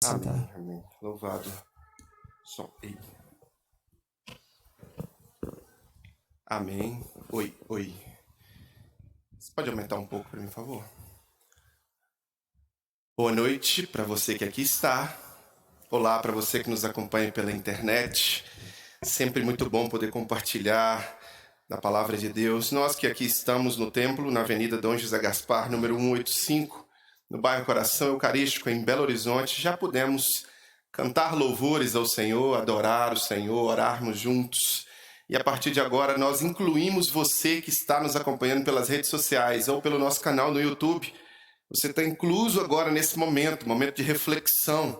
sentar. Amém, amém. Louvado. Som. Ei. Amém. Oi, oi. Você pode aumentar um pouco para mim, por favor? Boa noite para você que aqui está. Olá para você que nos acompanha pela internet. Sempre muito bom poder compartilhar da palavra de Deus. Nós que aqui estamos no templo, na Avenida Dom José Gaspar, número 185, no bairro Coração Eucarístico, em Belo Horizonte, já pudemos cantar louvores ao Senhor, adorar o Senhor, orarmos juntos. E a partir de agora nós incluímos você que está nos acompanhando pelas redes sociais ou pelo nosso canal no YouTube. Você está incluso agora nesse momento de reflexão.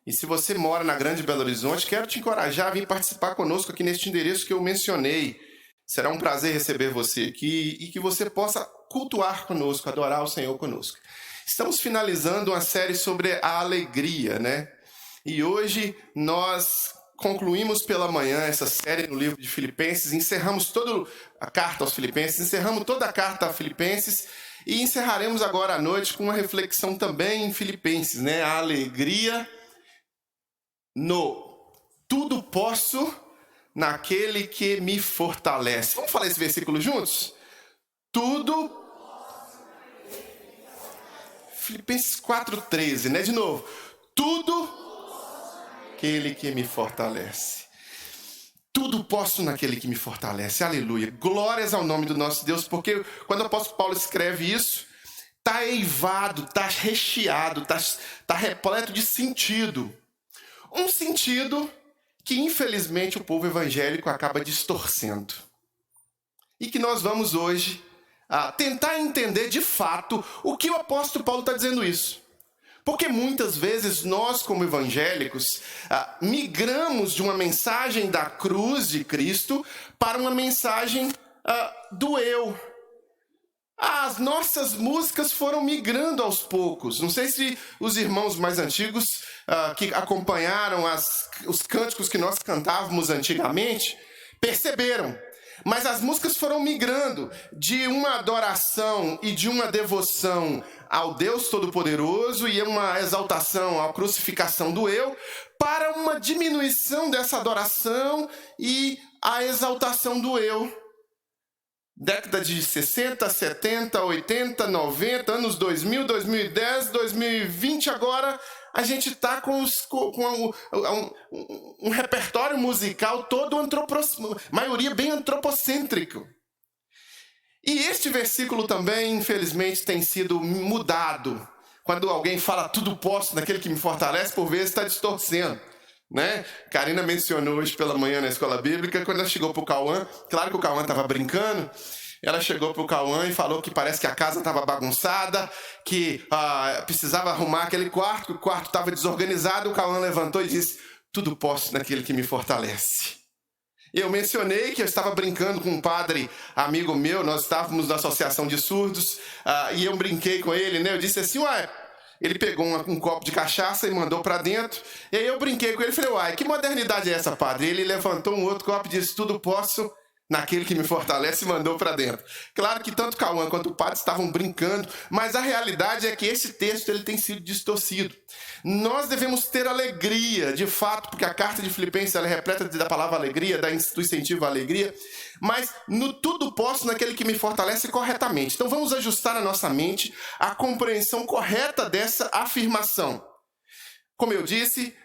E se você mora na Grande Belo Horizonte, quero te encorajar a vir participar conosco aqui neste endereço que eu mencionei. Será um prazer receber você aqui e que você possa cultuar conosco, adorar o Senhor conosco. Estamos finalizando uma série sobre a alegria, né? E hoje nós concluímos pela manhã essa série no livro de Filipenses, encerramos toda a carta aos Filipenses, encerramos toda a carta a Filipenses e encerraremos agora à noite com uma reflexão também em Filipenses, né? A alegria no tudo posso naquele que me fortalece. Vamos falar esse versículo juntos? Tudo. Filipenses 4,13, né? De novo. Tudo aquele que me fortalece. Tudo posso naquele que me fortalece. Aleluia. Glórias ao nome do nosso Deus, porque quando o apóstolo Paulo escreve isso, está eivado, está recheado, está repleto de sentido. Um sentido que, infelizmente, o povo evangélico acaba distorcendo. E que nós vamos hoje tentar entender de fato o que o apóstolo Paulo está dizendo isso. Porque muitas vezes nós, como evangélicos, migramos de uma mensagem da cruz de Cristo para uma mensagem do eu. As nossas músicas foram migrando aos poucos. Não sei se os irmãos mais antigos que acompanharam os cânticos que nós cantávamos antigamente perceberam. Mas as músicas foram migrando de uma adoração e de uma devoção ao Deus Todo-Poderoso e uma exaltação à crucificação do eu para uma diminuição dessa adoração e a exaltação do eu. Década de 60, 70, 80, 90, anos 2000, 2010, 2020, agora a gente está com um repertório musical todo maioria bem antropocêntrico. E este versículo também, infelizmente, tem sido mudado. Quando alguém fala tudo posso naquele que me fortalece, por vezes está distorcendo. Né? Karina mencionou hoje pela manhã na escola bíblica, quando ela chegou para o Cauã, claro que o Cauã estava brincando, ela chegou para o Cauã e falou que parece que a casa estava bagunçada, que precisava arrumar aquele quarto, que o quarto estava desorganizado. O Cauã levantou e disse, tudo posso naquele que me fortalece. Eu mencionei que eu estava brincando com um padre amigo meu, nós estávamos na associação de surdos, e eu brinquei com ele, né? Eu disse assim, ele pegou um copo de cachaça e mandou para dentro. E aí eu brinquei com ele e falei, que modernidade é essa, padre? Ele levantou um outro copo e disse, tudo posso naquele que me fortalece, e mandou para dentro. Claro que tanto o Cauã quanto o padre estavam brincando, mas a realidade é que esse texto ele tem sido distorcido. Nós devemos ter alegria, de fato, porque a carta de Filipenses ela é repleta da palavra alegria, do incentivo à alegria, mas no tudo posso naquele que me fortalece corretamente. Então vamos ajustar a nossa mente à compreensão correta dessa afirmação. Como eu disse,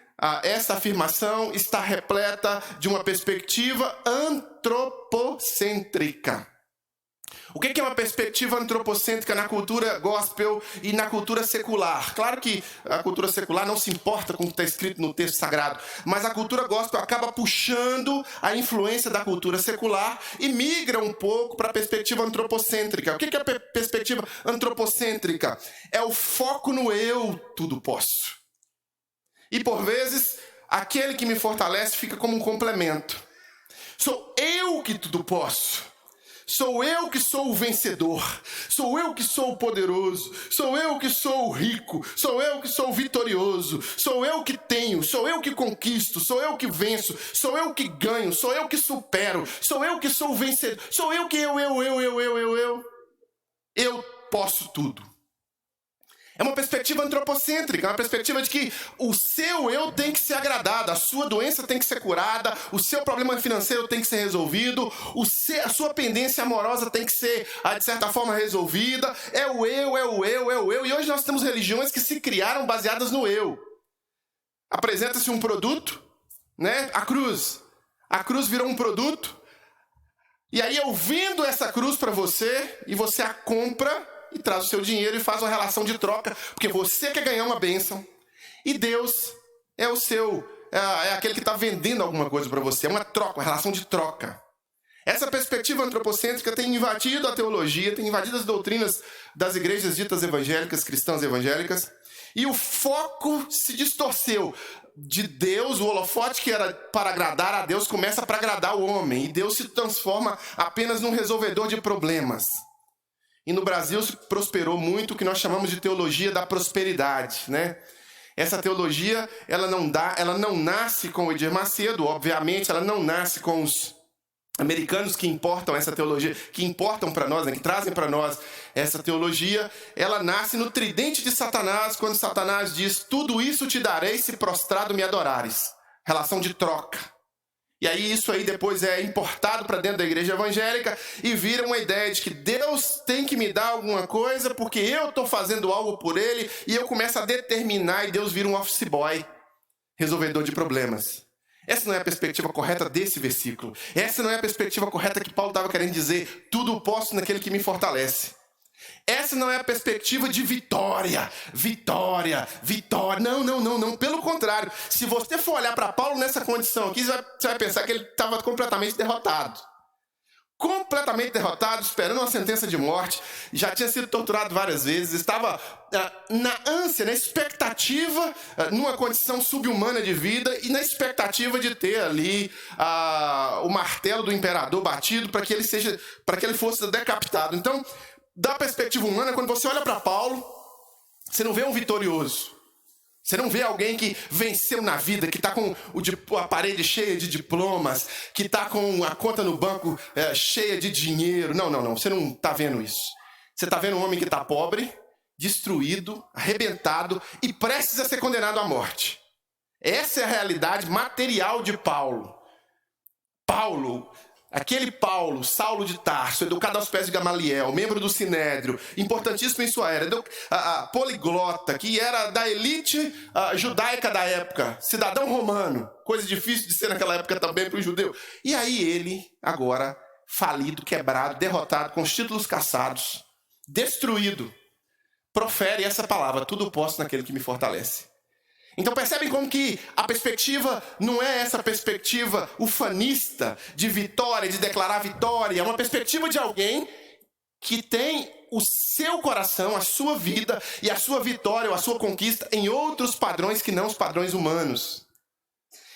essa afirmação está repleta de uma perspectiva antropocêntrica. O que é uma perspectiva antropocêntrica na cultura gospel e na cultura secular? Claro que a cultura secular não se importa com o que está escrito no texto sagrado, mas a cultura gospel acaba puxando a influência da cultura secular e migra um pouco para a perspectiva antropocêntrica. O que é a perspectiva antropocêntrica? É o foco no eu, tudo posso. E por vezes, aquele que me fortalece fica como um complemento. Sou eu que tudo posso. Sou eu que sou o vencedor. Sou eu que sou o poderoso. Sou eu que sou o rico. Sou eu que sou o vitorioso. Sou eu que tenho. Sou eu que conquisto. Sou eu que venço. Sou eu que ganho. Sou eu que supero. Sou eu que sou o vencedor. Sou eu que eu. Eu posso tudo. É uma perspectiva antropocêntrica, é uma perspectiva de que o seu eu tem que ser agradado, a sua doença tem que ser curada, o seu problema financeiro tem que ser resolvido, a sua pendência amorosa tem que ser, de certa forma, resolvida. É o eu, é o eu, é o eu. E hoje nós temos religiões que se criaram baseadas no eu. Apresenta-se um produto, né? A cruz. A cruz virou um produto. E aí eu vendo essa cruz para você, e você a compra e traz o seu dinheiro e faz uma relação de troca, porque você quer ganhar uma bênção e Deus é o seu, é aquele que está vendendo alguma coisa para você. É uma troca, uma relação de troca. Essa perspectiva antropocêntrica tem invadido a teologia, tem invadido as doutrinas das igrejas ditas evangélicas, cristãs evangélicas, e o foco se distorceu de Deus. O holofote que era para agradar a Deus começa para agradar o homem, e Deus se transforma apenas num resolvedor de problemas. E no Brasil se prosperou muito o que nós chamamos de teologia da prosperidade, né? Essa teologia, ela não nasce com o Edir Macedo, obviamente, ela não nasce com os americanos que importam essa teologia, que importam para nós, né, que trazem para nós essa teologia. Ela nasce no tridente de Satanás, quando Satanás diz: tudo isso te darei se prostrado me adorares. Relação de troca. E aí isso aí depois é importado para dentro da igreja evangélica e vira uma ideia de que Deus tem que me dar alguma coisa porque eu estou fazendo algo por Ele, e eu começo a determinar e Deus vira um office boy, resolvedor de problemas. Essa não é a perspectiva correta desse versículo. Essa não é a perspectiva correta que Paulo estava querendo dizer: tudo posso naquele que me fortalece. Essa não é a perspectiva de vitória, vitória, vitória. Não. Pelo contrário, se você for olhar para Paulo nessa condição aqui, você vai pensar que ele estava completamente derrotado. Completamente derrotado, esperando uma sentença de morte. Já tinha sido torturado várias vezes. Estava na ânsia, na expectativa, numa condição subhumana de vida, e na expectativa de ter ali o martelo do imperador batido para que ele fosse decapitado. Então, da perspectiva humana, quando você olha para Paulo, você não vê um vitorioso. Você não vê alguém que venceu na vida, que está com a parede cheia de diplomas, que está com a conta no banco cheia de dinheiro. Não. Você não está vendo isso. Você está vendo um homem que está pobre, destruído, arrebentado e prestes a ser condenado à morte. Essa é a realidade material de Paulo. Aquele Paulo, Saulo de Tarso, educado aos pés de Gamaliel, membro do Sinédrio, importantíssimo em sua era, poliglota, que era da elite judaica da época, cidadão romano, coisa difícil de ser naquela época também para o judeu. E aí ele, agora, falido, quebrado, derrotado, com os títulos cassados, destruído, profere essa palavra: tudo posso naquele que me fortalece. Então percebem como que a perspectiva não é essa perspectiva ufanista de vitória, de declarar vitória. É uma perspectiva de alguém que tem o seu coração, a sua vida e a sua vitória ou a sua conquista em outros padrões que não os padrões humanos.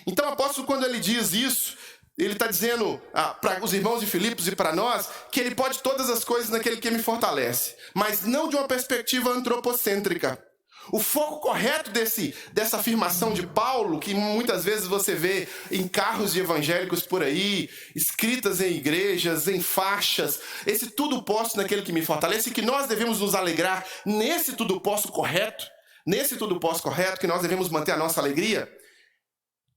Então o apóstolo, quando ele diz isso, ele está dizendo para os irmãos de Filipos e para nós que ele pode todas as coisas naquele que me fortalece, mas não de uma perspectiva antropocêntrica. O foco correto dessa afirmação de Paulo, que muitas vezes você vê em carros de evangélicos por aí, escritas em igrejas, em faixas, esse tudo posso naquele que me fortalece, e que nós devemos nos alegrar nesse tudo posso correto, que nós devemos manter a nossa alegria,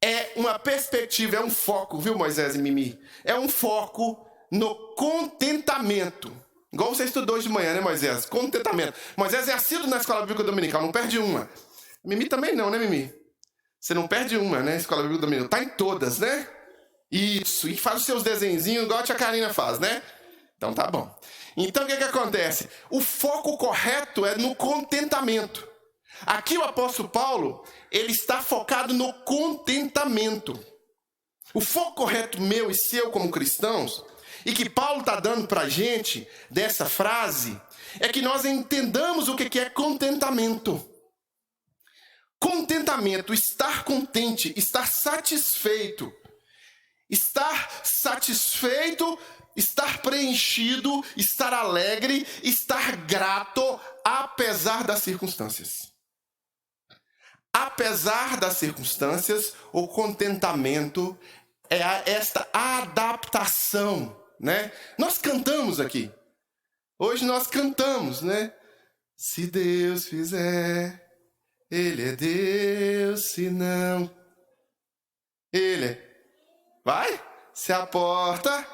é uma perspectiva, é um foco, viu, Moisés e Mimi? É um foco no contentamento. Igual você estudou hoje de manhã, né, Moisés? Contentamento. Moisés é assíduo na escola bíblica dominical, não perde uma. Mimi também não, né, Mimi? Você não perde uma, né, escola bíblica dominical. Tá em todas, né? Isso, e faz os seus desenhinhos igual a tia Karina faz, né? Então tá bom. Então o que acontece? O foco correto é no contentamento. Aqui o apóstolo Paulo, ele está focado no contentamento. O foco correto meu e seu como cristãos, e que Paulo está dando para a gente dessa frase, é que nós entendamos o que é contentamento. Contentamento, estar contente, estar satisfeito. Estar satisfeito, estar preenchido, estar alegre, estar grato, apesar das circunstâncias. Apesar das circunstâncias, o contentamento é esta adaptação, né? Nós cantamos aqui. Hoje nós cantamos, né? Se Deus fizer, Ele é Deus, se não, Ele é... Vai? Se a porta...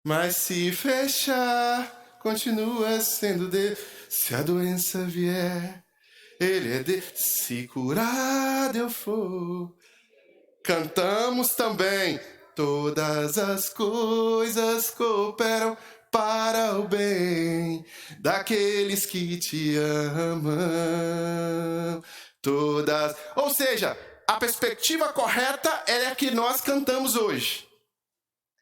Mas se fechar, continua sendo Deus. Se a doença vier, Ele é Deus. Se curado eu for. Cantamos também. Todas as coisas cooperam para o bem daqueles que te amam. Todas. Ou seja, a perspectiva correta é a que nós cantamos hoje.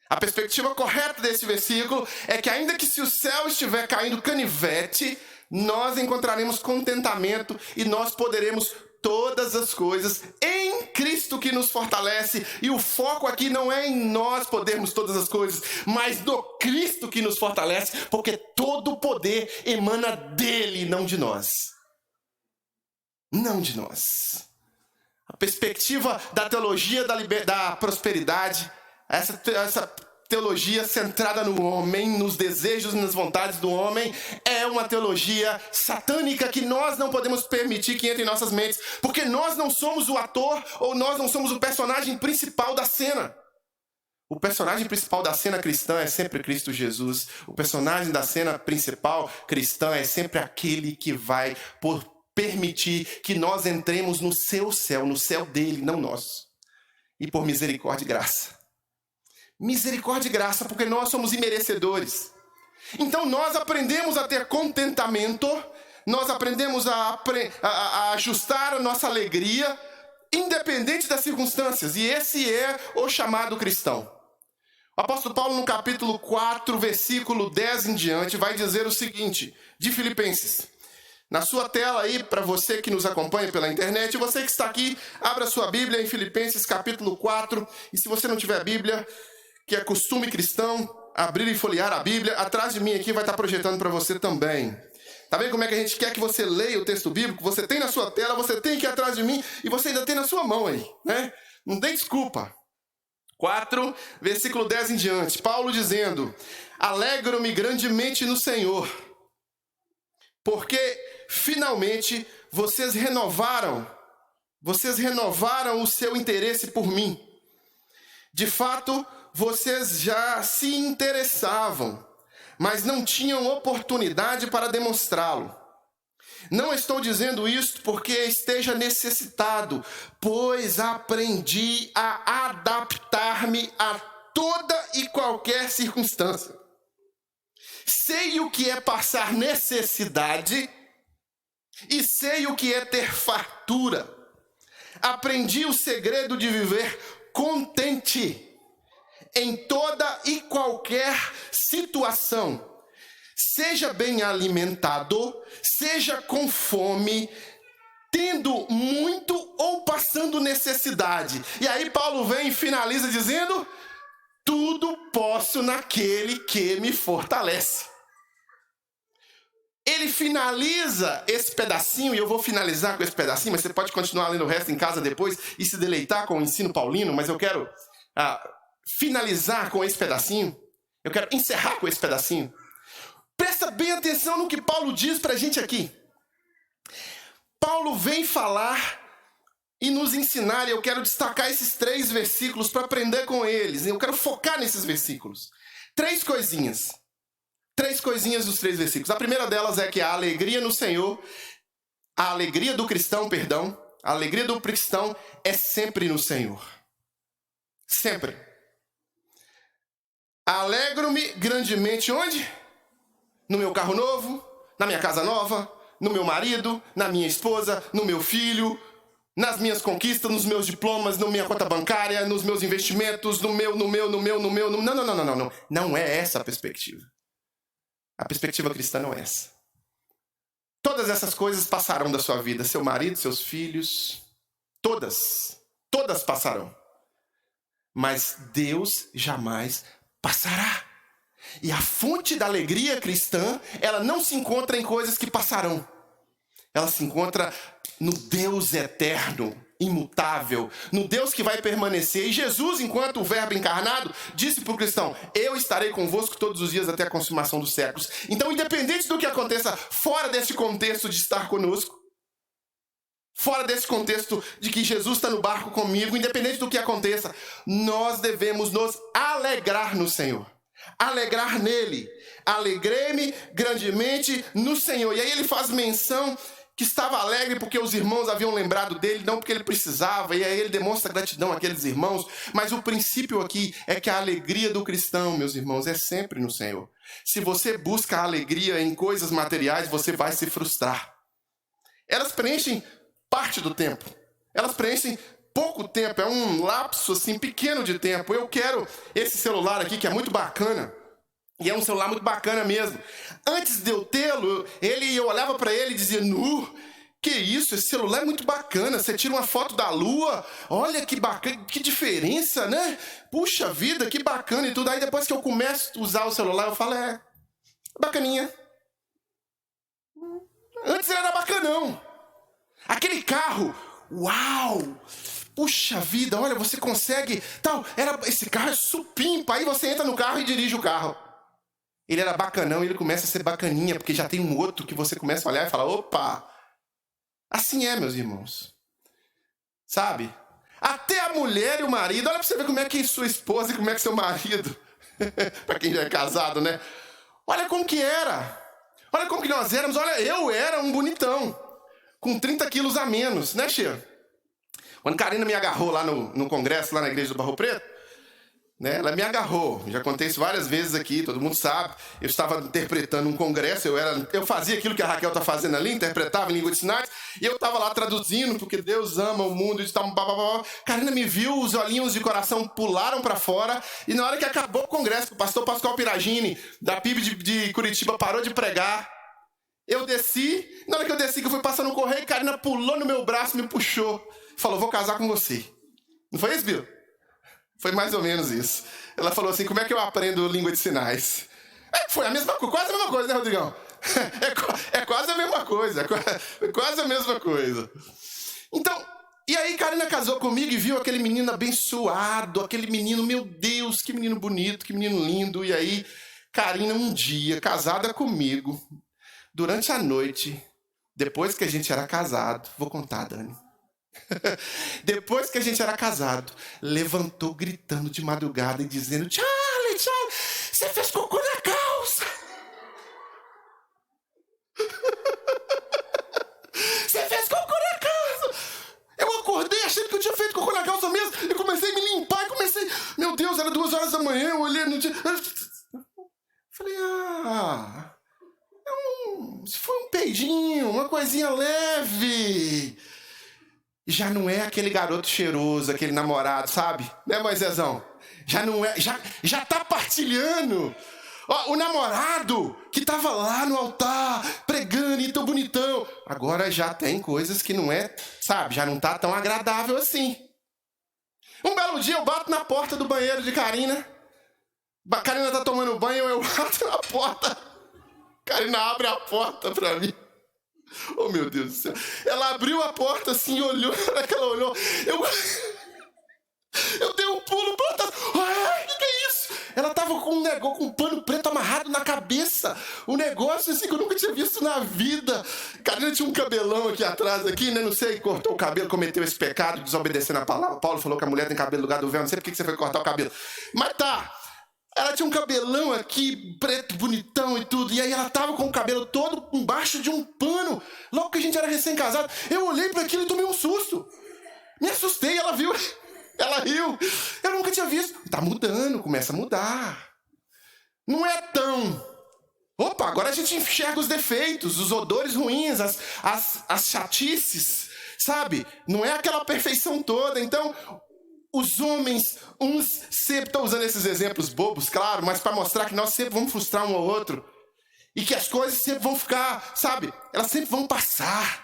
A perspectiva correta desse versículo é que ainda que se o céu estiver caindo canivete, nós encontraremos contentamento e nós poderemos todas as coisas em Cristo que nos fortalece. E o foco aqui não é em nós podermos todas as coisas, mas no Cristo que nos fortalece, porque todo o poder emana dele, não de nós. Não de nós. A perspectiva da teologia da prosperidade, essa teologia centrada no homem, nos desejos e nas vontades do homem, é uma teologia satânica que nós não podemos permitir que entre em nossas mentes, porque nós não somos o ator ou nós não somos o personagem principal da cena. O personagem principal da cena cristã é sempre Cristo Jesus. O personagem da cena principal cristã é sempre aquele que vai permitir que nós entremos no seu céu, no céu dele, não nosso. E por misericórdia e graça. Misericórdia e graça, porque nós somos imerecedores. Então nós aprendemos a ter contentamento, nós aprendemos a ajustar a nossa alegria, independente das circunstâncias. E esse é o chamado cristão. O apóstolo Paulo, no capítulo 4, versículo 10 em diante, vai dizer o seguinte, de Filipenses. Na sua tela aí, para você que nos acompanha pela internet, você que está aqui, abra sua Bíblia em Filipenses capítulo 4. E se você não tiver Bíblia, que é costume cristão, abrir e folhear a Bíblia, atrás de mim aqui vai estar projetando para você também. Tá vendo como é que a gente quer que você leia o texto bíblico? Você tem na sua tela, você tem aqui atrás de mim e você ainda tem na sua mão aí, né? Não tem desculpa. 4, versículo 10 em diante. Paulo dizendo, alegro-me grandemente no Senhor, porque finalmente vocês renovaram o seu interesse por mim. De fato, vocês já se interessavam, mas não tinham oportunidade para demonstrá-lo. Não estou dizendo isto porque esteja necessitado, pois aprendi a adaptar-me a toda e qualquer circunstância. Sei o que é passar necessidade e sei o que é ter fartura. Aprendi o segredo de viver contente em toda e qualquer situação. Seja bem alimentado, seja com fome, tendo muito ou passando necessidade. E aí Paulo vem e finaliza dizendo, tudo posso naquele que me fortalece. Ele finaliza esse pedacinho, e eu vou finalizar com esse pedacinho, mas você pode continuar lendo o resto em casa depois e se deleitar com o ensino paulino, mas eu quero finalizar com esse pedacinho. Eu quero encerrar com esse pedacinho. Presta bem atenção no que Paulo diz pra gente aqui. Paulo vem falar e nos ensinar, e eu quero destacar esses 3 versículos para aprender com eles. Eu quero focar nesses versículos. 3 coisinhas. 3 coisinhas dos 3 versículos. A primeira delas é que a alegria no Senhor, a alegria do cristão, a alegria do cristão é sempre no Senhor. Sempre. Alegro-me grandemente onde? No meu carro novo, na minha casa nova, no meu marido, na minha esposa, no meu filho, nas minhas conquistas, nos meus diplomas, na minha conta bancária, nos meus investimentos, no meu. Não. Não é essa a perspectiva. A perspectiva cristã não é essa. Todas essas coisas passarão da sua vida. Seu marido, seus filhos, todas passarão. Mas Deus jamais passará. E a fonte da alegria cristã, ela não se encontra em coisas que passarão. Ela se encontra no Deus eterno, imutável, no Deus que vai permanecer. E Jesus, enquanto o Verbo encarnado, disse para o cristão: eu estarei convosco todos os dias até a consumação dos séculos. Então, independente do que aconteça fora desse contexto de estar conosco, fora desse contexto de que Jesus está no barco comigo, independente do que aconteça, nós devemos nos alegrar no Senhor. Alegrar nele. Alegrei-me grandemente no Senhor. E aí ele faz menção que estava alegre porque os irmãos haviam lembrado dele, não porque ele precisava, e aí ele demonstra gratidão àqueles irmãos. Mas o princípio aqui é que a alegria do cristão, meus irmãos, é sempre no Senhor. Se você busca a alegria em coisas materiais, você vai se frustrar. Elas preenchem parte do tempo. Elas preenchem pouco tempo, é um lapso assim pequeno de tempo. Eu quero esse celular aqui que é muito bacana. E é um celular muito bacana mesmo. Antes de eu tê-lo, eu olhava para ele e dizia: que isso, esse celular é muito bacana. Você tira uma foto da lua, olha que bacana, que diferença, né? Puxa vida, que bacana e tudo. Aí depois que eu começo a usar o celular, eu falo: bacaninha. Antes ele era bacanão. Aquele carro, uau! Puxa vida, olha, você consegue... esse carro é supimpa. Aí você entra no carro e dirige o carro. Ele era bacanão e ele começa a ser bacaninha, porque já tem um outro que você começa a olhar e fala: opa! Assim é, meus irmãos. Sabe? Até a mulher e o marido, olha pra você ver como é que é sua esposa e como é que é seu marido. Pra quem já é casado, né? Olha como que era. Olha como que nós éramos. Olha, eu era um bonitão. Com 30 quilos a menos, né, Cheiro? Quando Karina me agarrou lá no congresso, lá na igreja do Barro Preto, né, ela me agarrou. Já contei isso várias vezes aqui, todo mundo sabe. Eu estava interpretando um congresso, eu fazia aquilo que a Raquel está fazendo ali, interpretava em língua de sinais, e eu estava lá traduzindo, porque Deus ama o mundo. Karina me viu, os olhinhos de coração pularam para fora, e na hora que acabou o congresso, o pastor Pascoal Piragini, da PIB de Curitiba, parou de pregar. Eu desci, na hora que eu desci, que eu fui passando no correio, Karina pulou no meu braço, me puxou, falou: vou casar com você. Não foi isso, Bill? Foi mais ou menos isso. Ela falou assim: como é que eu aprendo língua de sinais? Foi a mesma coisa, quase a mesma coisa, né, Rodrigão? É quase a mesma coisa, é quase a mesma coisa. Então, e aí Karina casou comigo e viu aquele menino abençoado, aquele menino, meu Deus, que menino bonito, que menino lindo. E aí, Karina, um dia, casada comigo, durante a noite, depois que a gente era casado, vou contar, Dani. Depois que a gente era casado, levantou gritando de madrugada e dizendo: Charlie, você fez cocô na calça. Você fez cocô na calça. Eu acordei achando que eu tinha feito cocô na calça mesmo e comecei a me limpar e comecei... Meu Deus, era 2 horas da manhã, eu olhei no dia... Falei: foi um peidinho, uma coisinha leve. Já não é aquele garoto cheiroso, aquele namorado, sabe? Né, Moisésão? Já não é, já tá partilhando. Ó, o namorado que tava lá no altar, pregando e tão bonitão. Agora já tem coisas que não é, sabe? Já não tá tão agradável assim. Um belo dia eu bato na porta do banheiro de Karina. Karina tá tomando banho, eu bato na porta. Karina abre a porta pra mim. Oh, meu Deus do céu. Ela abriu a porta assim, olhou. Na hora que ela olhou, eu dei um pulo pra trás. Ai, que é isso? Ela tava com um pano preto amarrado na cabeça. Um negócio assim que eu nunca tinha visto na vida. Karina tinha um cabelão aqui atrás, aqui, né? Não sei, cortou o cabelo, cometeu esse pecado, desobedecendo a palavra. Paulo falou que a mulher tem cabelo no lugar do véu. Não sei por que você foi cortar o cabelo. Mas tá. Ela tinha um cabelão aqui, preto, bonitão e tudo. E aí ela tava com o cabelo todo embaixo de um pano. Logo que a gente era recém-casado. Eu olhei para aquilo e tomei um susto. Me assustei, ela viu. Ela riu. Eu nunca tinha visto. Tá mudando, começa a mudar. Não é tão... Opa, agora a gente enxerga os defeitos, os odores ruins, as chatices, sabe? Não é aquela perfeição toda. Então... Os homens, uns sempre estão usando esses exemplos bobos, claro, mas para mostrar que nós sempre vamos frustrar um ao outro. E que as coisas sempre vão ficar, sabe? Elas sempre vão passar.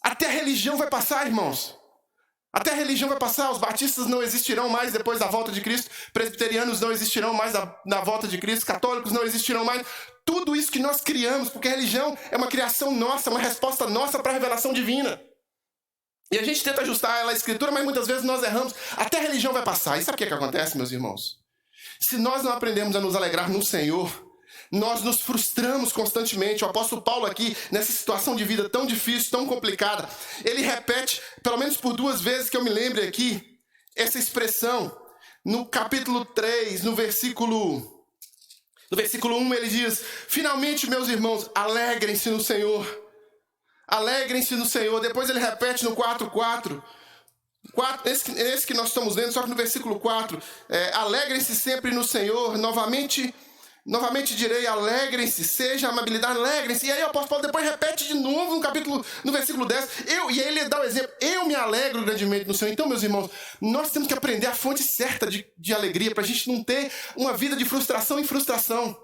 Até a religião vai passar, irmãos. Até a religião vai passar. Os batistas não existirão mais depois da volta de Cristo. Presbiterianos não existirão mais na volta de Cristo. Católicos não existirão mais. Tudo isso que nós criamos, porque a religião é uma criação nossa, uma resposta nossa para a revelação divina. E a gente tenta ajustar ela à escritura, mas muitas vezes nós erramos. Até a religião vai passar. E sabe o que acontece, meus irmãos? Se nós não aprendemos a nos alegrar no Senhor, nós nos frustramos constantemente. O apóstolo Paulo aqui, nessa situação de vida tão difícil, tão complicada, ele repete, pelo menos por 2 vezes que eu me lembre aqui, essa expressão. No capítulo 3, no versículo 1, ele diz: finalmente, meus irmãos, alegrem-se no Senhor. Alegrem-se no Senhor. Depois ele repete no 4:4. Esse que nós estamos lendo, só que no versículo 4. Alegrem-se sempre no Senhor. Novamente direi, alegrem-se, seja a amabilidade, alegrem-se. E aí o apóstolo Paulo depois repete de novo no versículo 10. E aí ele dá o exemplo: eu me alegro grandemente no Senhor. Então, meus irmãos, nós temos que aprender a fonte certa de alegria, para a gente não ter uma vida de frustração em frustração.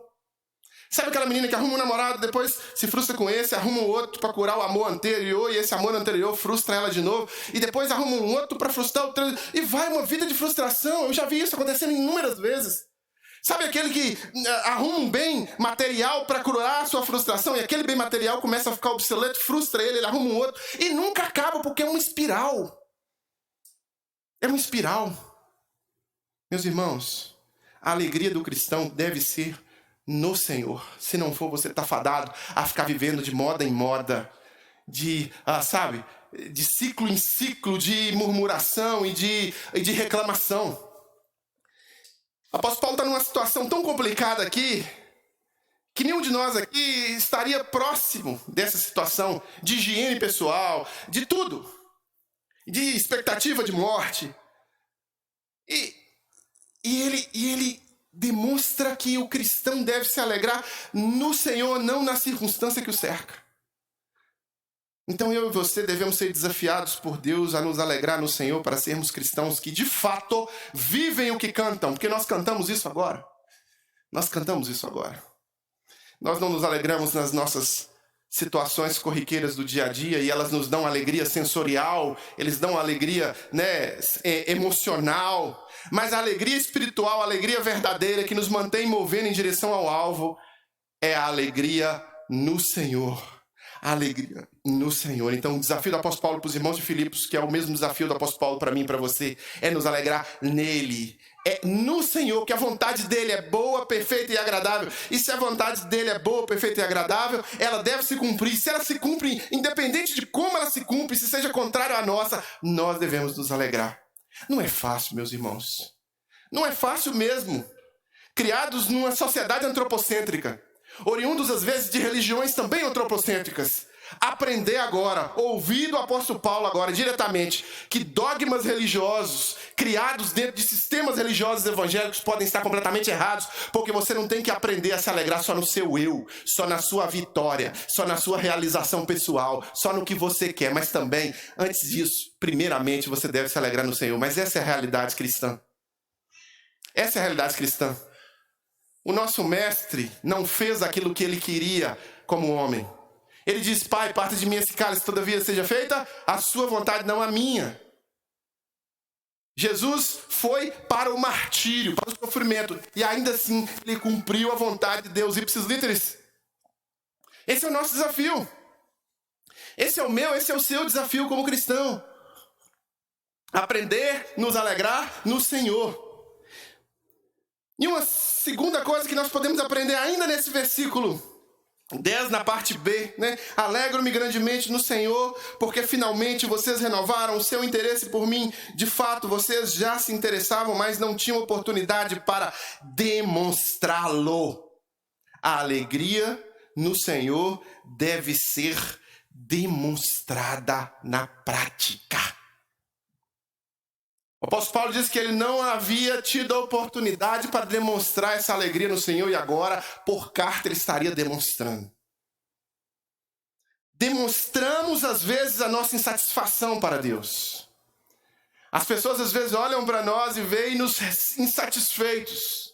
Sabe aquela menina que arruma um namorado, depois se frustra com esse, arruma um outro para curar o amor anterior, e esse amor anterior frustra ela de novo, e depois arruma um outro para frustrar o outro, e vai uma vida de frustração. Eu já vi isso acontecendo inúmeras vezes. Sabe aquele que arruma um bem material para curar a sua frustração, e aquele bem material começa a ficar obsoleto, frustra ele arruma um outro, e nunca acaba, porque é uma espiral. É uma espiral. Meus irmãos, a alegria do cristão deve ser no Senhor. Se não for, você está fadado a ficar vivendo de moda em moda, de ciclo em ciclo, de murmuração e de reclamação. O apóstolo Paulo está numa situação tão complicada aqui, que nenhum de nós aqui estaria próximo dessa situação de higiene pessoal, de tudo, de expectativa de morte. E ele demonstra que o cristão deve se alegrar no Senhor, não na circunstância que o cerca. Então eu e você devemos ser desafiados por Deus a nos alegrar no Senhor, para sermos cristãos que de fato vivem o que cantam, porque nós cantamos isso agora. Nós cantamos isso agora. Nós não nos alegramos nas nossas situações corriqueiras do dia a dia, e elas nos dão alegria sensorial, eles dão alegria, emocional. Mas a alegria espiritual, a alegria verdadeira que nos mantém movendo em direção ao alvo, é a alegria no Senhor. A alegria no Senhor. Então o desafio do apóstolo Paulo para os irmãos de Filipos, que é o mesmo desafio do apóstolo Paulo para mim e para você, é nos alegrar nele. É no Senhor, que a vontade dele é boa, perfeita e agradável. E se a vontade dele é boa, perfeita e agradável, ela deve se cumprir. Se ela se cumpre, independente de como ela se cumpre, se seja contrário à nossa, nós devemos nos alegrar. Não é fácil, meus irmãos. Não é fácil mesmo. Criados numa sociedade antropocêntrica, oriundos às vezes de religiões também antropocêntricas, aprender agora, ouvir do apóstolo Paulo agora diretamente, que dogmas religiosos criados dentro de sistemas religiosos evangélicos podem estar completamente errados, porque você não tem que aprender a se alegrar só no seu eu, só na sua vitória, só na sua realização pessoal, só no que você quer, mas também, antes disso, primeiramente você deve se alegrar no Senhor. Mas essa é a realidade cristã. Essa é a realidade cristã. O nosso mestre não fez aquilo que ele queria como homem. Ele diz: Pai, parte de mim esse cálice, todavia seja feita a sua vontade, não a minha. Jesus foi para o martírio, para o sofrimento, e ainda assim ele cumpriu a vontade de Deus. Ipsis literis. Esse é o nosso desafio. Esse é o meu, esse é o seu desafio como cristão. Aprender, nos alegrar no Senhor. E uma segunda coisa que nós podemos aprender ainda nesse versículo 10, na parte B, Alegro-me grandemente no Senhor, porque finalmente vocês renovaram o seu interesse por mim. De fato, vocês já se interessavam, mas não tinham oportunidade para demonstrá-lo. A alegria no Senhor deve ser demonstrada na prática. O apóstolo Paulo diz que ele não havia tido a oportunidade para demonstrar essa alegria no Senhor, e agora, por carta, ele estaria demonstrando. Demonstramos, às vezes, a nossa insatisfação para Deus. As pessoas, às vezes, olham para nós e veem-nos insatisfeitos.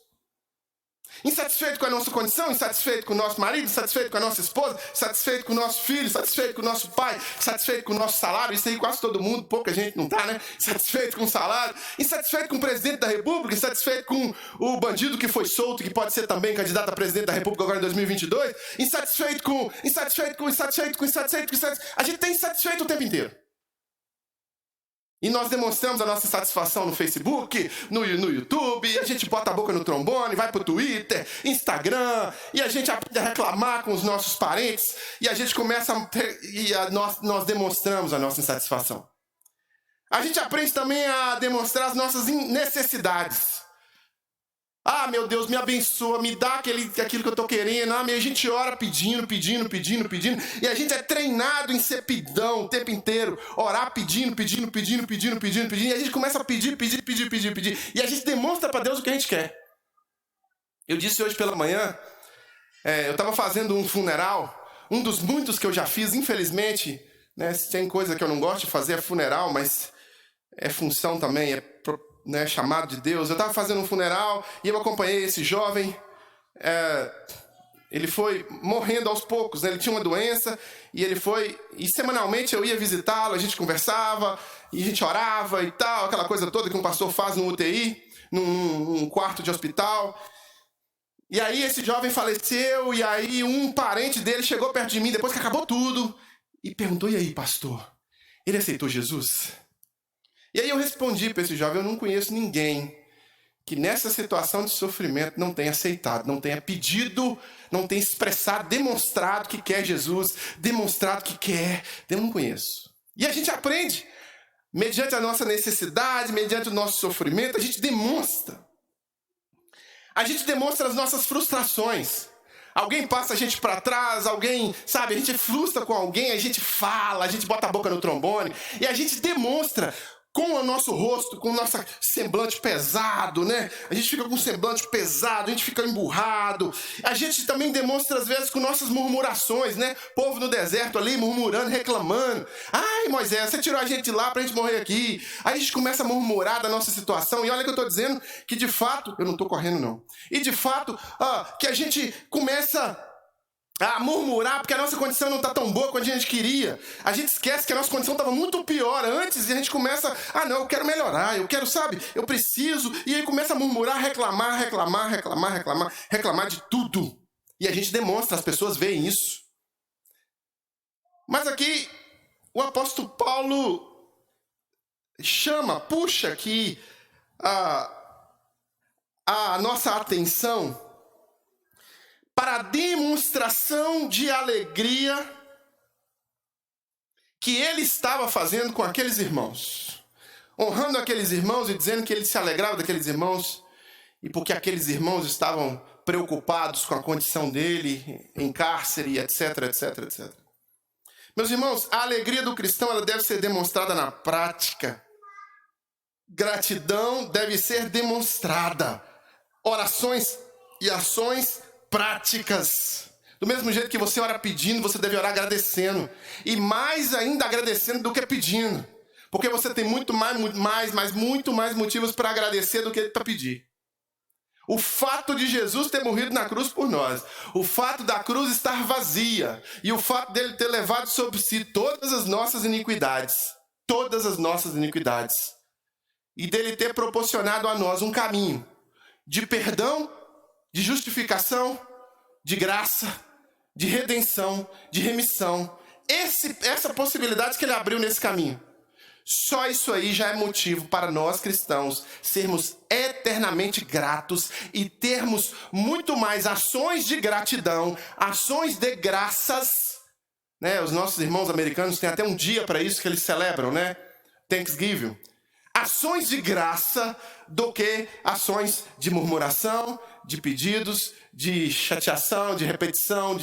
Insatisfeito com a nossa condição, insatisfeito com o nosso marido, insatisfeito com a nossa esposa, insatisfeito com o nosso filho, insatisfeito com o nosso pai, insatisfeito com o nosso salário. Isso aí quase todo mundo, pouca gente não está, Insatisfeito com o salário, insatisfeito com o presidente da república, insatisfeito com o bandido que foi solto, que pode ser também candidato a presidente da república agora em 2022, insatisfeito com. A gente está insatisfeito o tempo inteiro. E nós demonstramos a nossa insatisfação no Facebook, no YouTube, e a gente bota a boca no trombone, vai pro Twitter, Instagram, e a gente aprende a reclamar com os nossos parentes, e a gente começa nós demonstramos a nossa insatisfação. A gente aprende também a demonstrar as nossas necessidades. Ah, meu Deus, me abençoa, me dá aquilo que eu tô querendo. Ah, a gente ora pedindo. E a gente é treinado em ser pidão o tempo inteiro. Orar pedindo. E a gente começa a pedir. E a gente demonstra para Deus o que a gente quer. Eu disse hoje pela manhã, eu estava fazendo um funeral, um dos muitos que eu já fiz, infelizmente, né? Tem coisa que eu não gosto de fazer, é funeral, mas é função também, chamado de Deus. Eu estava fazendo um funeral e eu acompanhei esse jovem. Ele foi morrendo aos poucos, né? Ele tinha uma doença e semanalmente eu ia visitá-lo, a gente conversava e a gente orava e tal, aquela coisa toda que um pastor faz no UTI, num quarto de hospital. E aí esse jovem faleceu e aí um parente dele chegou perto de mim depois que acabou tudo e perguntou: e aí, pastor, ele aceitou Jesus? E aí eu respondi para esse jovem: eu não conheço ninguém que nessa situação de sofrimento não tenha aceitado, não tenha pedido, não tenha expressado, demonstrado que quer Jesus, demonstrado que quer. Eu não conheço. E a gente aprende, mediante a nossa necessidade, mediante o nosso sofrimento, a gente demonstra. A gente demonstra as nossas frustrações. Alguém passa a gente para trás, alguém, sabe, a gente frustra com alguém, a gente fala, a gente bota a boca no trombone e a gente demonstra com o nosso rosto, com o nosso semblante pesado, né? A gente fica com o semblante pesado, a gente fica emburrado. A gente também demonstra, às vezes, com nossas murmurações, né? Povo no deserto ali, murmurando, reclamando. Ai, Moisés, você tirou a gente de lá pra gente morrer aqui. Aí a gente começa a murmurar da nossa situação. E olha que eu tô dizendo que, de fato, eu não tô correndo, não. E, de fato, que a gente começa a murmurar porque a nossa condição não está tão boa quanto a gente queria. A gente esquece que a nossa condição estava muito pior antes e a gente começa: não, eu quero melhorar, eu quero, sabe, eu preciso. E aí começa a murmurar, reclamar de tudo. E a gente demonstra, as pessoas veem isso. Mas aqui o apóstolo Paulo puxa aqui a nossa atenção para a demonstração de alegria que ele estava fazendo com aqueles irmãos. Honrando aqueles irmãos e dizendo que ele se alegrava daqueles irmãos. E porque aqueles irmãos estavam preocupados com a condição dele, em cárcere, etc. Meus irmãos, a alegria do cristão ela deve ser demonstrada na prática. Gratidão deve ser demonstrada. Orações e ações práticas. Do mesmo jeito que você ora pedindo, você deve orar agradecendo. E mais ainda agradecendo do que pedindo. Porque você tem muito mais motivos para agradecer do que para pedir. O fato de Jesus ter morrido na cruz por nós. O fato da cruz estar vazia. E o fato dele ter levado sobre si todas as nossas iniquidades. Todas as nossas iniquidades. E dele ter proporcionado a nós um caminho de perdão, de justificação, de graça, de redenção, de remissão. Essa possibilidade que ele abriu nesse caminho. Só isso aí já é motivo para nós cristãos sermos eternamente gratos e termos muito mais ações de gratidão, ações de graças. Né? Os nossos irmãos americanos têm até um dia para isso que eles celebram, né? Thanksgiving. Ações de graça do que ações de murmuração, de pedidos, de chateação, de repetição,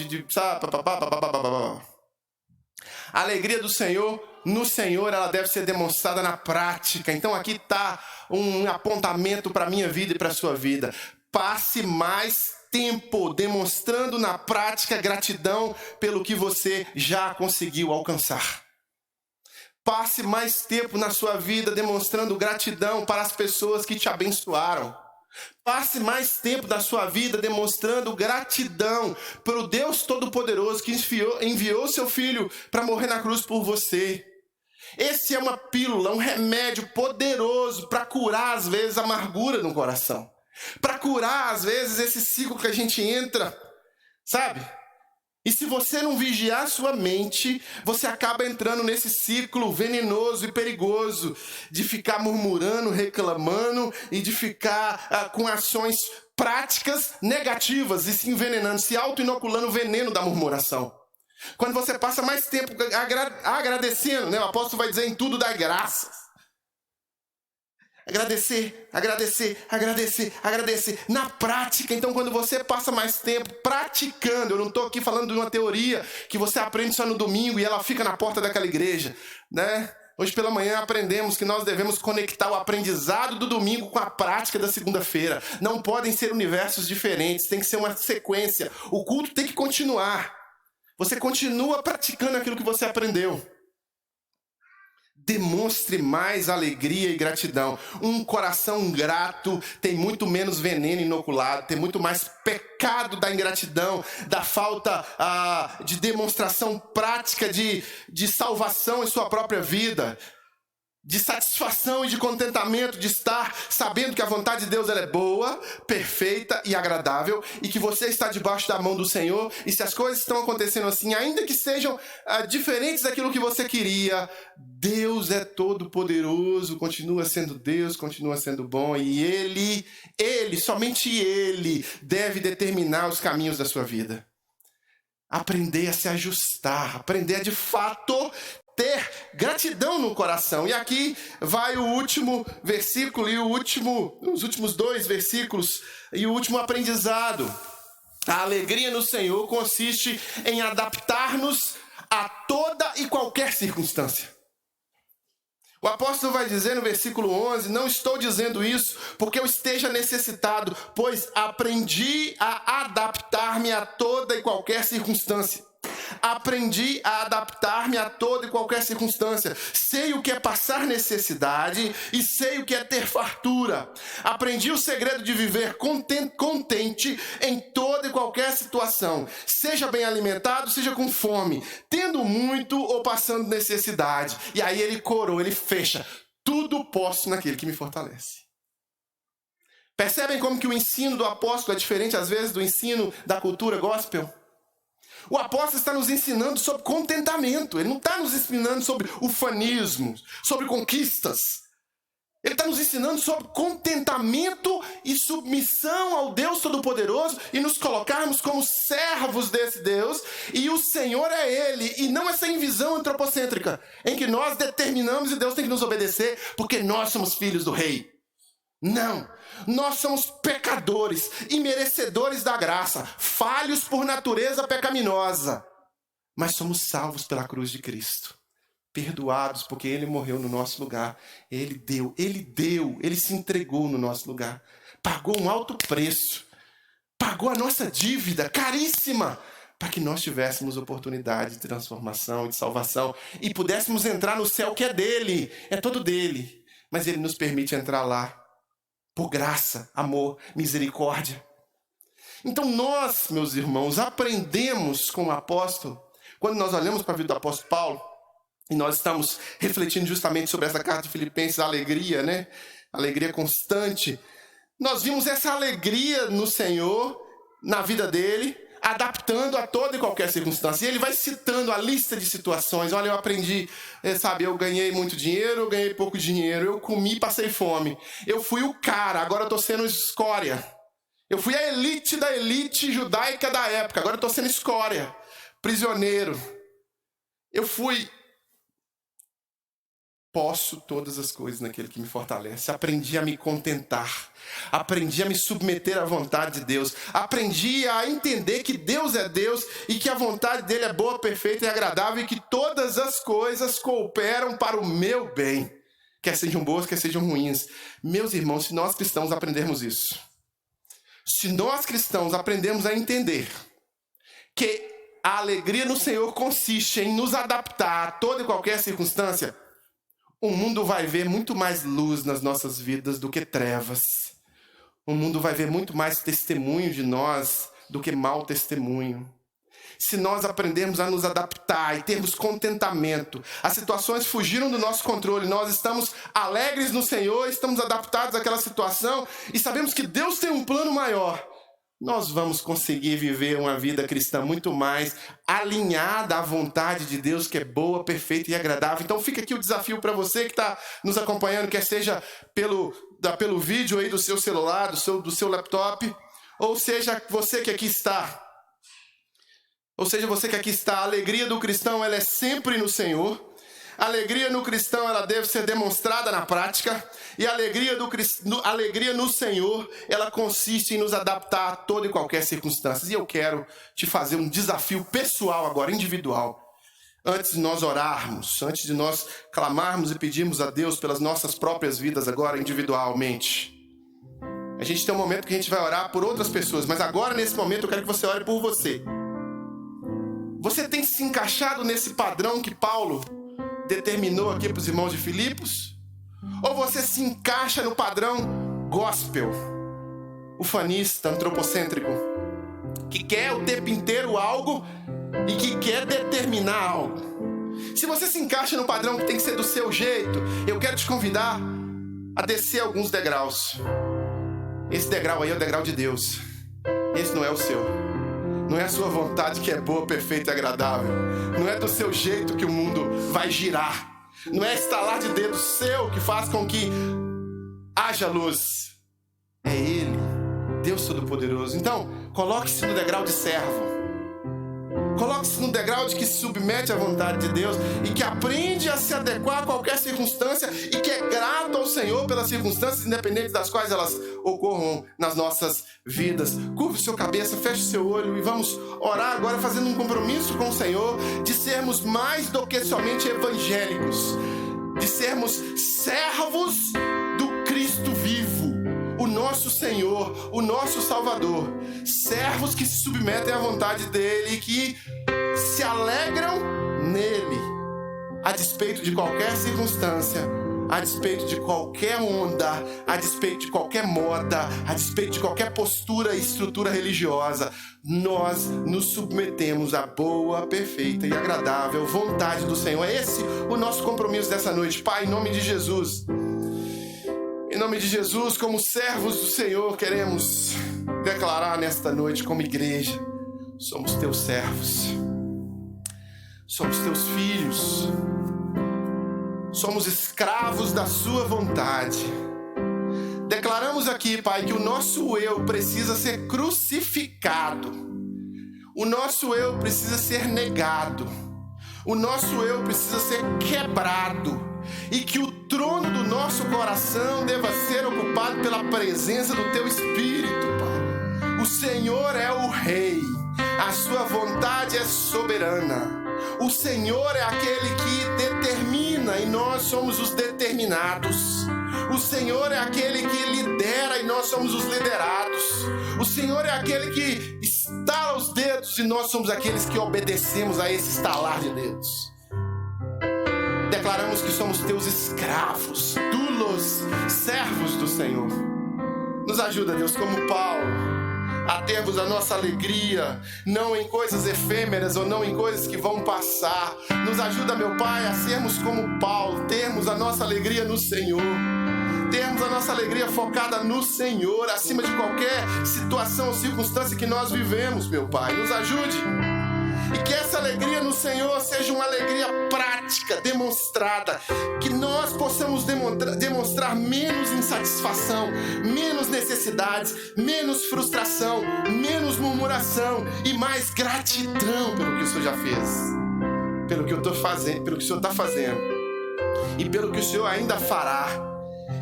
A alegria do Senhor, no Senhor, ela deve ser demonstrada na prática. Então aqui está um apontamento para a minha vida e para a sua vida. Passe mais tempo demonstrando na prática gratidão pelo que você já conseguiu alcançar. Passe mais tempo na sua vida demonstrando gratidão para as pessoas que te abençoaram. Passe mais tempo da sua vida demonstrando gratidão para o Deus Todo-Poderoso que enviou seu Filho para morrer na cruz por você. Esse é uma pílula, um remédio poderoso para curar, às vezes, a amargura no coração. Para curar, às vezes, esse ciclo que a gente entra, sabe? E se você não vigiar sua mente, você acaba entrando nesse ciclo venenoso e perigoso de ficar murmurando, reclamando e de ficar com ações práticas negativas e se envenenando, se auto-inoculando o veneno da murmuração. Quando você passa mais tempo agradecendo, né? O apóstolo vai dizer: em tudo dai graças. Agradecer, agradecer, agradecer, agradecer. Na prática, então, quando você passa mais tempo praticando, eu não estou aqui falando de uma teoria que você aprende só no domingo e ela fica na porta daquela igreja, né? Hoje pela manhã aprendemos que nós devemos conectar o aprendizado do domingo com a prática da segunda-feira. Não podem ser universos diferentes, tem que ser uma sequência. O culto tem que continuar. Você continua praticando aquilo que você aprendeu. Demonstre mais alegria e gratidão. Um coração grato tem muito menos veneno inoculado, tem muito mais pecado da ingratidão, da falta de demonstração prática de salvação em sua própria vida, de satisfação e de contentamento, de estar sabendo que a vontade de Deus ela é boa, perfeita e agradável, e que você está debaixo da mão do Senhor, e se as coisas estão acontecendo assim, ainda que sejam diferentes daquilo que você queria, Deus é todo poderoso, continua sendo Deus, continua sendo bom, e Ele, somente Ele, deve determinar os caminhos da sua vida. Aprender a se ajustar, aprender a de fato ter gratidão no coração. E aqui vai o último versículo e os últimos 2 versículos e o último aprendizado. A alegria no Senhor consiste em adaptar-nos a toda e qualquer circunstância. O apóstolo vai dizer no versículo 11, não estou dizendo isso porque eu esteja necessitado, pois aprendi a adaptar-me a toda e qualquer circunstância. Aprendi a adaptar-me a toda e qualquer circunstância. Sei o que é passar necessidade e sei o que é ter fartura. Aprendi o segredo de viver contente em toda e qualquer situação. Seja bem alimentado, seja com fome, tendo muito ou passando necessidade. E aí ele coroa, ele fecha. Tudo posso naquele que me fortalece. Percebem como que o ensino do apóstolo é diferente às vezes do ensino da cultura gospel? O apóstolo está nos ensinando sobre contentamento. Ele não está nos ensinando sobre ufanismo, sobre conquistas. Ele está nos ensinando sobre contentamento e submissão ao Deus Todo-Poderoso e nos colocarmos como servos desse Deus. E o Senhor é Ele. E não essa visão antropocêntrica em que nós determinamos e Deus tem que nos obedecer porque nós somos filhos do Rei. Não, nós somos pecadores e merecedores da graça, falhos por natureza pecaminosa, mas somos salvos pela cruz de Cristo, perdoados porque Ele morreu no nosso lugar, Ele se entregou no nosso lugar, pagou um alto preço, pagou a nossa dívida caríssima, para que nós tivéssemos oportunidade de transformação e de salvação e pudéssemos entrar no céu que é dele, é todo dele, mas Ele nos permite entrar lá. Por graça, amor, misericórdia. Então nós, meus irmãos, aprendemos com o apóstolo, quando nós olhamos para a vida do apóstolo Paulo, e nós estamos refletindo justamente sobre essa carta de Filipenses, a alegria, né? Alegria constante. Nós vimos essa alegria no Senhor, na vida dele, adaptando a toda e qualquer circunstância. E ele vai citando a lista de situações. Olha, eu aprendi, eu ganhei muito dinheiro, eu ganhei pouco dinheiro, eu comi, passei fome. Eu fui o cara, agora eu estou sendo escória. Eu fui a elite da elite judaica da época, agora eu estou sendo escória, prisioneiro. Eu fui... Posso todas as coisas naquele que me fortalece. Aprendi a me contentar. Aprendi a me submeter à vontade de Deus. Aprendi a entender que Deus é Deus e que a vontade dele é boa, perfeita e agradável e que todas as coisas cooperam para o meu bem. Quer sejam boas, quer sejam ruins. Meus irmãos, se nós cristãos aprendermos isso, se nós cristãos aprendemos a entender que a alegria no Senhor consiste em nos adaptar a toda e qualquer circunstância, o mundo vai ver muito mais luz nas nossas vidas do que trevas. O mundo vai ver muito mais testemunho de nós do que mau testemunho. Se nós aprendermos a nos adaptar e termos contentamento, as situações fugiram do nosso controle, nós estamos alegres no Senhor, estamos adaptados àquela situação e sabemos que Deus tem um plano maior. nós vamos conseguir viver uma vida cristã muito mais alinhada à vontade de Deus, que é boa, perfeita e agradável. Então fica aqui o desafio para você que está nos acompanhando, quer seja pelo vídeo aí do seu celular, do seu laptop, ou seja você que aqui está. A alegria do cristão, ela é sempre no Senhor. A alegria no cristão, ela deve ser demonstrada na prática. E a alegria no Senhor, ela consiste em nos adaptar a toda e qualquer circunstância. E eu quero te fazer um desafio pessoal agora, individual. Antes de nós orarmos, antes de nós clamarmos e pedirmos a Deus pelas nossas próprias vidas agora, individualmente. A gente tem um momento que a gente vai orar por outras pessoas, mas agora, nesse momento, eu quero que você ore por você. Você tem se encaixado nesse padrão que Paulo determinou aqui para os irmãos de Filipos? Ou você se encaixa no padrão gospel, ufanista, antropocêntrico, que quer o tempo inteiro algo e que quer determinar algo? Se você se encaixa no padrão que tem que ser do seu jeito, eu quero te convidar a descer alguns degraus. Esse degrau aí é o degrau de Deus. Esse não é o seu. Não é a sua vontade que é boa, perfeita e agradável. Não é do seu jeito que o mundo vai girar. Não é estalar de dedo seu que faz com que haja luz. É Ele, Deus Todo-Poderoso. Então, coloque-se no degrau de servo. Coloque-se no degrau de que se submete à vontade de Deus e que aprende a se adequar a qualquer circunstância e que é grato ao Senhor pelas circunstâncias, independentes das quais elas ocorram nas nossas vidas. Curve sua cabeça, feche seu olho e vamos orar agora fazendo um compromisso com o Senhor de sermos mais do que somente evangélicos, de sermos servos do Cristo vivo, o nosso Senhor, o nosso Salvador. Servos que se submetem à vontade dEle e que se alegram nele, a despeito de qualquer circunstância, a despeito de qualquer onda, a despeito de qualquer moda, a despeito de qualquer postura e estrutura religiosa. Nós nos submetemos à boa, perfeita e agradável vontade do Senhor. É esse o nosso compromisso dessa noite. Pai, em nome de Jesus, em nome de Jesus, como servos do Senhor, queremos declarar nesta noite como igreja: somos teus servos, somos teus filhos, somos escravos da sua vontade. Declaramos aqui, Pai, que o nosso eu precisa ser crucificado, o nosso eu precisa ser negado, o nosso eu precisa ser quebrado, e que o trono do nosso coração deva ser ocupado pela presença do Teu Espírito, Pai. O Senhor é o Rei, a Sua vontade é soberana. O Senhor é aquele que determina e nós somos os determinados. O Senhor é aquele que lidera e nós somos os liderados. O Senhor é aquele que estala os dedos e nós somos aqueles que obedecemos a esse estalar de dedos. Declaramos que somos teus escravos, doulos, servos do Senhor. Nos ajuda, Deus, como Paulo, a termos a nossa alegria, não em coisas efêmeras ou não em coisas que vão passar. Nos ajuda, meu Pai, a sermos como Paulo, termos a nossa alegria no Senhor. Termos a nossa alegria focada no Senhor, acima de qualquer situação ou circunstância que nós vivemos, meu Pai. Nos ajude. E que essa alegria no Senhor seja uma alegria prática, demonstrada. Que nós possamos demonstrar menos insatisfação, menos necessidades, menos frustração, menos murmuração e mais gratidão pelo que o Senhor já fez, pelo que eu estou fazendo, pelo que o Senhor está fazendo e pelo que o Senhor ainda fará.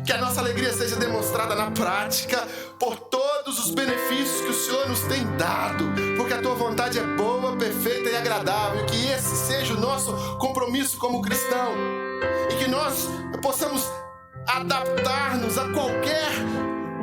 Que a nossa alegria seja demonstrada na prática por todos os benefícios que o Senhor nos tem dado, porque a Tua vontade é boa, perfeita e agradável. E que esse seja o nosso compromisso como cristão. E que nós possamos adaptar-nos a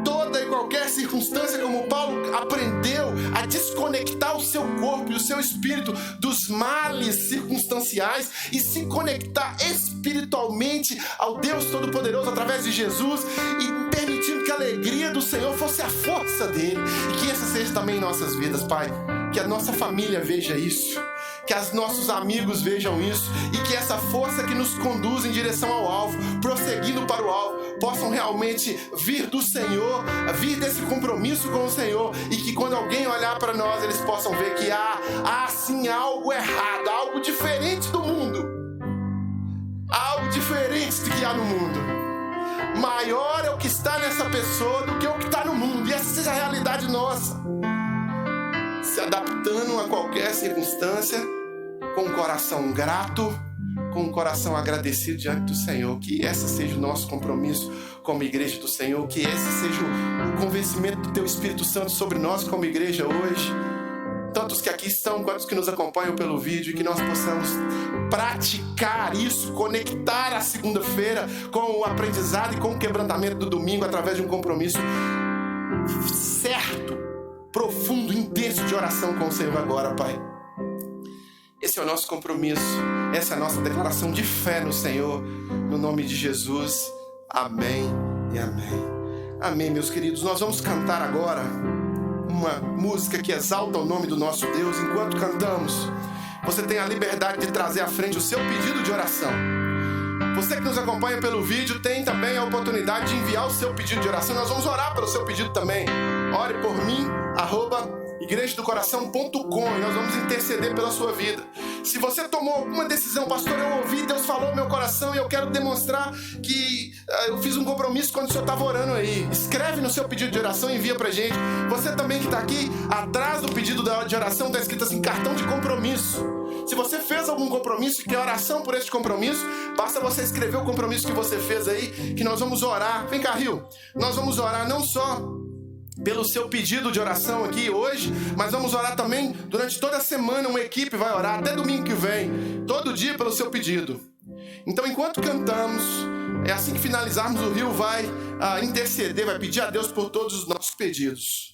toda e qualquer circunstância, como Paulo aprendeu a desconectar o seu corpo e o seu espírito dos males circunstanciais e se conectar espiritualmente ao Deus Todo-Poderoso através de Jesus, e permitindo que a alegria do Senhor fosse a força dele, e que essa seja também em nossas vidas, Pai. que a nossa família veja isso, que os nossos amigos vejam isso, e que essa força que nos conduz em direção ao alvo, prosseguindo para o alvo, possam realmente vir do Senhor, vir desse compromisso com o Senhor, e que quando alguém olhar para nós, eles possam ver que há sim algo errado, algo diferente do mundo, algo diferente do que há no mundo. Maior é o que está nessa pessoa do que o que está no mundo, e essa seja a realidade nossa, se adaptando a qualquer circunstância, com um coração grato, com um coração agradecido diante do Senhor. Que esse seja o nosso compromisso como igreja do Senhor, que esse seja o convencimento do Teu Espírito Santo sobre nós como igreja hoje, tanto os que aqui estão quanto os que nos acompanham pelo vídeo, e que nós possamos praticar isso, conectar a segunda-feira com o aprendizado e com o quebrantamento do domingo através de um compromisso certo, profundo, intenso de oração com o Senhor agora, Pai. Esse é o nosso compromisso, essa é a nossa declaração de fé no Senhor, no nome de Jesus. Amém e amém. Amém, meus queridos. Nós vamos cantar agora uma música que exalta o nome do nosso Deus. Enquanto cantamos, você tem a liberdade de trazer à frente o seu pedido de oração. Você que nos acompanha pelo vídeo tem também a oportunidade de enviar o seu pedido de oração. Nós vamos orar pelo seu pedido também. Ore por mim, @igrejadocoração.com, e nós vamos interceder pela sua vida. Se você tomou alguma decisão, pastor, eu ouvi, Deus falou no meu coração e eu quero demonstrar que eu fiz um compromisso quando o senhor estava orando aí, escreve no seu pedido de oração e envia pra gente. Você também que está aqui, atrás do pedido de oração está escrito assim, cartão de compromisso. Se você fez algum compromisso e quer oração por esse compromisso, basta você escrever o compromisso que você fez aí, que nós vamos orar. Vem cá, Rio. Nós vamos orar não só pelo seu pedido de oração aqui hoje, mas vamos orar também durante toda a semana. Uma equipe vai orar até domingo que vem, todo dia pelo seu pedido. Então, enquanto cantamos, assim que finalizarmos, o Rio vai interceder, vai pedir a Deus por todos os nossos pedidos.